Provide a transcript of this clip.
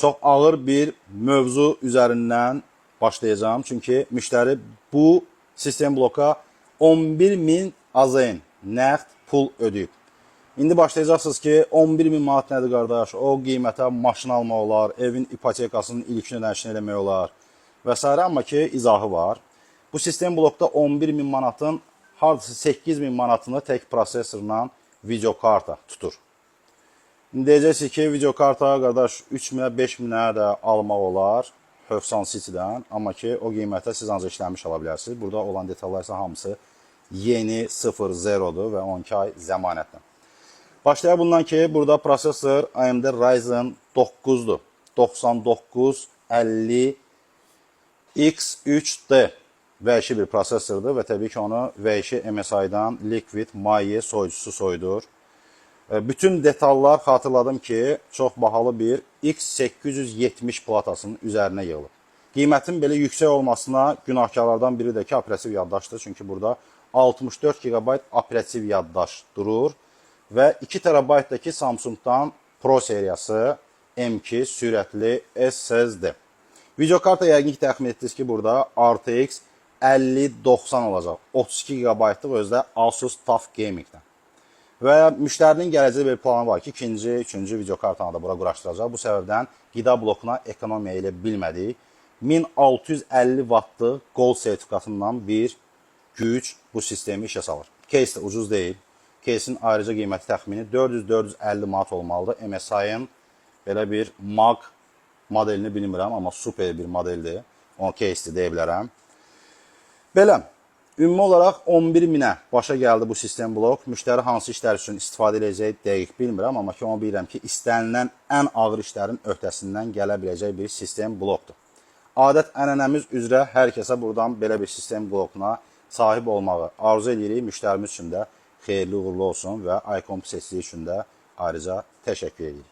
Çox ağır bir mövzu üzərindən başlayacağım. Çünki müştəri bu sistem bloka 11.000 AZN nəqd pul ödəyib. İndi başlayacaqsınız ki, 11.000 manat nədir qardaş? O qiymətə maşın almaq olar, evin ipotekasının ilkin ödənişini eləmək olar və s. Amma ki, izahı var. Bu sistem blokda 11.000 manatın hardasa 8.000 manatını tək prosesorla videokarta tutur. İndi deyəcəksiniz ki, videokarta qardaş 3.000-ə, 5.000-ə də almaq olar Hövsan City-dən. Amma ki, o qiymətə siz ancaq işləmiş ala bilərsiniz. Burada olan detallar isə hamısı yeni 0.0-dur və 12 ay zəmanətlə. Başlayaq bundan ki, burada prosesor AMD Ryzen 9-dur. 9950 X3D V2 bir prosesordur və təbii ki, onu V2 MSI-dan Liquid Maye soyucusu soyudur. Bütün detallar xatırladım ki, çox bahalı bir X870 platasının üzərinə yığılıb. Qiymətin belə yüksək olmasına günahkarlardan biri də ki, operativ yaddaşdır. Çünki burada 64 GB operativ yaddaş durur və 2 TB-daki Samsungdan Pro seriyası M2 sürətli SSD. Videokarta yəqin ki, təxmin etdiniz ki, burada RTX 5090 olacaq. 32 GB-lıq özdə Asus TUF Gaming-dən. Və müştərinin gələcək bir planı var ki, ikinci, üçüncü videokartanı da bura quraşdıracaq. Bu səbəbdən qida blokuna ekonomiya ilə bilmədik. 1650 Watt-lı Gold sertifikatından bir güc bu sistemi işə salır. Case də ucuz deyil. Case'in ayrıca qiyməti təxmini 400-450 manat olmalıdır. MSI-ın belə bir MAG modelini bilmirəm, amma super bir modeldir. Onu case deyə bilərəm. Belə. Ümumi olaraq 11.000-ə başa gəldi bu sistem blok. Müştəri hansı işlər üçün istifadə edəcək dəqiq bilmirəm, amma ki, onu bilirəm ki, istənilən ən ağır işlərin öhdəsindən gələ biləcək bir sistem blokdur. Adət ənənəmiz üzrə hər kəsə buradan belə bir sistem blokuna sahib olmağı arzu edirik. Müştərimiz üçün də xeyirli uğurlu olsun və iComp seçdiyi üçün də ayrıca təşəkkür edirik.